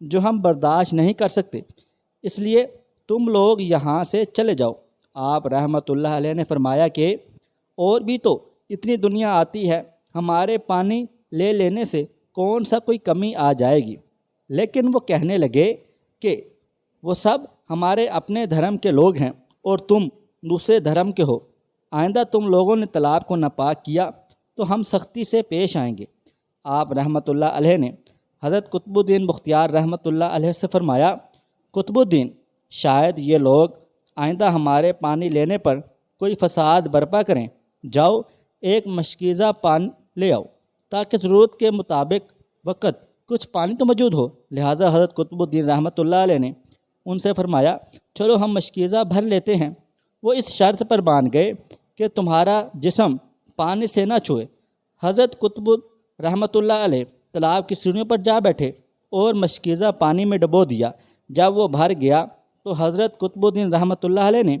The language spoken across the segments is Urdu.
جو ہم برداشت نہیں کر سکتے، اس لیے تم لوگ یہاں سے چلے جاؤ۔ آپ رحمۃ اللہ علیہ نے فرمایا کہ اور بھی تو اتنی دنیا آتی ہے، ہمارے پانی لے لینے سے کون سا کوئی کمی آ جائے گی؟ لیکن وہ کہنے لگے کہ وہ سب ہمارے اپنے دھرم کے لوگ ہیں اور تم دوسرے دھرم کے ہو، آئندہ تم لوگوں نے تالاب کو ناپاک کیا تو ہم سختی سے پیش آئیں گے۔ آپ رحمۃ اللہ علیہ نے حضرت قطب الدین بختیار رحمۃ اللہ علیہ سے فرمایا، قطب الدین، شاید یہ لوگ آئندہ ہمارے پانی لینے پر کوئی فساد برپا کریں، جاؤ ایک مشکیزہ پان لے آؤ تاکہ ضرورت کے مطابق وقت کچھ پانی تو موجود ہو۔ لہٰذا حضرت قطب الدین رحمۃ اللہ علیہ نے ان سے فرمایا، چلو ہم مشکیزہ بھر لیتے ہیں۔ وہ اس شرط پر باندھ گئے کہ تمہارا جسم پانی سے نہ چھوئے۔ حضرت قطب رحمۃ اللہ علیہ تالاب کی سیڑھیوں پر جا بیٹھے اور مشکیزہ پانی میں ڈبو دیا۔ جب وہ بھر گیا تو حضرت قطب الدین رحمۃ اللہ علیہ نے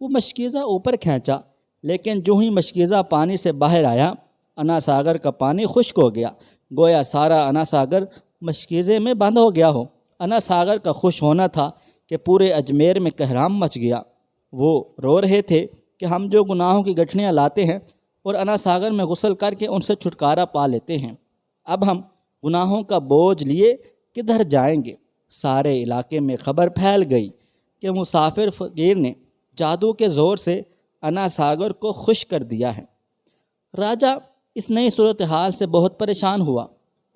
وہ مشکیزہ اوپر کھینچا، لیکن جو ہی مشکیزہ پانی سے باہر آیا، انا ساگر کا پانی خشک ہو گیا، گویا سارا انا ساگر مشکیزے میں بند ہو گیا ہو۔ انا ساگر کا خوش ہونا تھا کہ پورے اجمیر میں کہرام مچ گیا۔ وہ رو رہے تھے کہ ہم جو گناہوں کی گٹھلیاں لاتے ہیں اور انا ساگر میں غسل کر کے ان سے چھٹکارا پا لیتے ہیں، اب ہم گناہوں کا بوجھ لیے کدھر جائیں گے؟ سارے علاقے میں خبر پھیل گئی کہ مسافر فقیر نے جادو کے زور سے انا ساگر کو خشک کر دیا ہے۔ راجہ اس نئی صورتحال سے بہت پریشان ہوا۔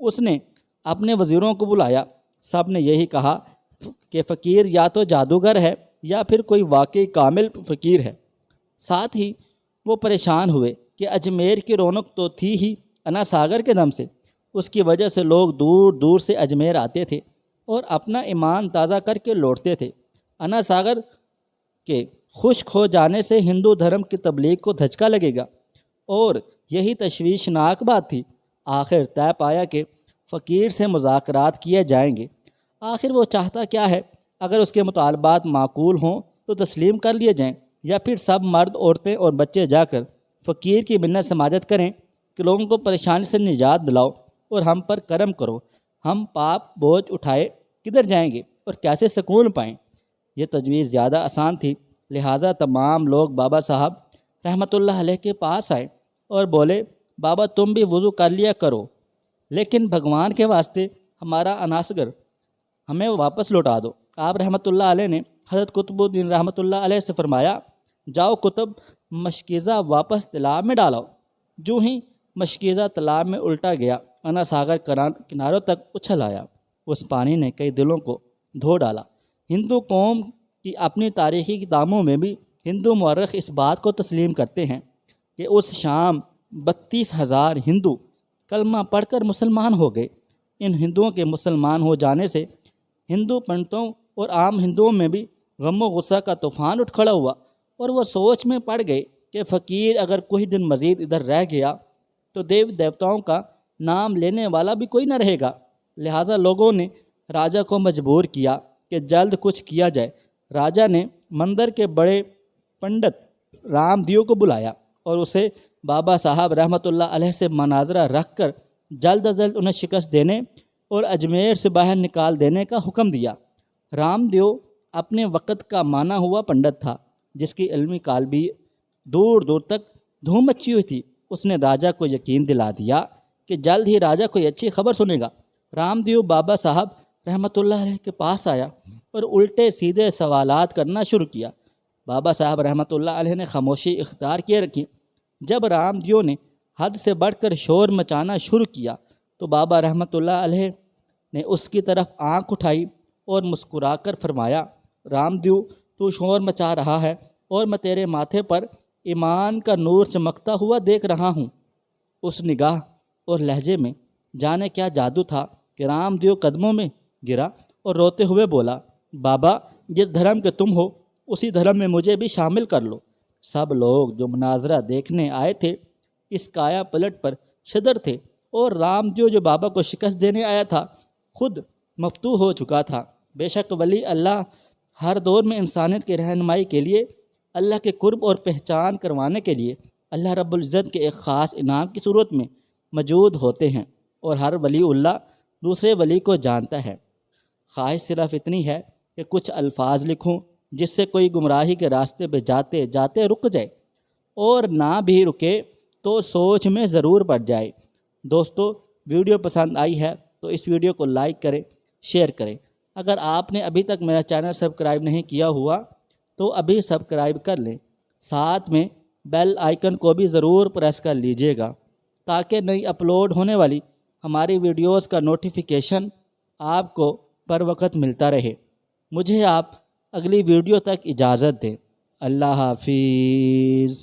اس نے اپنے وزیروں کو بلایا، سب نے یہی کہا کہ فقیر یا تو جادوگر ہے یا پھر کوئی واقعی کامل فقیر ہے۔ ساتھ ہی وہ پریشان ہوئے کہ اجمیر کی رونق تو تھی ہی انا ساگر کے دم سے، اس کی وجہ سے لوگ دور دور سے اجمیر آتے تھے اور اپنا ایمان تازہ کر کے لوٹتے تھے۔ انا ساگر کے خشک ہو جانے سے ہندو دھرم کی تبلیغ کو دھچکا لگے گا، اور یہی تشویشناک بات تھی۔ آخر طے پایا کہ فقیر سے مذاکرات کیے جائیں گے۔ آخر وہ چاہتا کیا ہے؟ اگر اس کے مطالبات معقول ہوں تو تسلیم کر لیے جائیں، یا پھر سب مرد، عورتیں اور بچے جا کر فقیر کی منت سماجت کریں کہ لوگوں کو پریشانی سے نجات دلاؤ اور ہم پر کرم کرو۔ ہم پاپ بوجھ اٹھائے کدھر جائیں گے اور کیسے سکون پائیں؟ یہ تجویز زیادہ آسان تھی، لہٰذا تمام لوگ بابا صاحب رحمۃ اللہ علیہ کے پاس آئے اور بولے، بابا تم بھی وضو کر لیا کرو، لیکن بھگوان کے واسطے ہمارا اناسگر ہمیں واپس لوٹا دو۔ آپ رحمۃ اللہ علیہ نے حضرت قطب الدین رحمۃ اللہ علیہ سے فرمایا، جاؤ قطب، مشکیزہ واپس تالاب میں ڈالاؤ۔ جو ہی مشکیزہ تالاب میں الٹا گیا، انا ساگر کناروں تک اچھل آیا۔ اس پانی نے کئی دلوں کو دھو ڈالا۔ ہندو قوم کی اپنی تاریخی کتابوں میں بھی ہندو مورخ اس بات کو تسلیم کرتے ہیں کہ اس شام 32,000 ہندو کلمہ پڑھ کر مسلمان ہو گئے۔ ان ہندوؤں کے مسلمان ہو جانے سے ہندو پنڈتوں اور عام ہندوؤں میں بھی غم و غصہ کا طوفان اٹھ کھڑا ہوا، اور وہ سوچ میں پڑ گئے کہ فقیر اگر کچھ دن مزید ادھر رہ گیا تو دیوتاؤں کا نام لینے والا بھی کوئی نہ رہے گا۔ لہٰذا لوگوں نے راجہ کو مجبور کیا کہ جلد کچھ کیا جائے۔ راجہ نے مندر کے بڑے پنڈت رام دیو کو بلایا اور اسے بابا صاحب رحمۃ اللہ علیہ سے مناظرہ رکھ کر جلد از جلد انہیں شکست دینے اور اجمیر سے باہر نکال دینے کا حکم دیا۔ رام دیو اپنے وقت کا مانا ہوا پنڈت تھا، جس کی علمی کالبی دور دور تک دھوم مچی ہوئی تھی۔ اس نے راجہ کو یقین دلا دیا کہ جلد ہی راجہ کوئی اچھی خبر سنے گا۔ رام دیو بابا صاحب رحمۃ اللہ علیہ کے پاس آیا اور الٹے سیدھے سوالات کرنا شروع کیا۔ بابا صاحب رحمۃ اللہ علیہ نے خاموشی اختیار کیے رکھی۔ جب رام دیو نے حد سے بڑھ کر شور مچانا شروع کیا تو بابا رحمۃ اللہ علیہ نے اس کی طرف آنکھ اٹھائی اور مسکرا کر فرمایا، رام دیو، تو شور مچا رہا ہے اور میں تیرے ماتھے پر ایمان کا نور چمکتا ہوا دیکھ رہا ہوں۔ اس نگاہ اور لہجے میں جانے کیا جادو تھا کہ رام دیو قدموں میں گرا اور روتے ہوئے بولا، بابا، جس دھرم کے تم ہو اسی دھرم میں مجھے بھی شامل کر لو۔ سب لوگ جو مناظرہ دیکھنے آئے تھے اس کایا پلٹ پر شدر تھے، اور رام دیو جو بابا کو شکست دینے آیا تھا خود مفتوح ہو چکا تھا۔ بے شک ولی اللہ ہر دور میں انسانیت کی رہنمائی کے لیے، اللہ کے قرب اور پہچان کروانے کے لیے اللہ رب العزت کے ایک خاص انعام کی صورت میں موجود ہوتے ہیں، اور ہر ولی اللہ دوسرے ولی کو جانتا ہے۔ خواہش صرف اتنی ہے کہ کچھ الفاظ لکھوں جس سے کوئی گمراہی کے راستے پہ جاتے جاتے رک جائے، اور نہ بھی رکے تو سوچ میں ضرور پڑ جائے۔ دوستو، ویڈیو پسند آئی ہے تو اس ویڈیو کو لائک کریں، شیئر کریں۔ اگر آپ نے ابھی تک میرا چینل سبسکرائب نہیں کیا ہوا تو ابھی سبسکرائب کر لیں، ساتھ میں بیل آئیکن کو بھی ضرور پریس کر لیجئے گا تاکہ نئی اپلوڈ ہونے والی ہماری ویڈیوز کا نوٹیفیکیشن آپ کو پر وقت ملتا رہے۔ مجھے آپ اگلی ویڈیو تک اجازت دیں۔ اللہ حافظ۔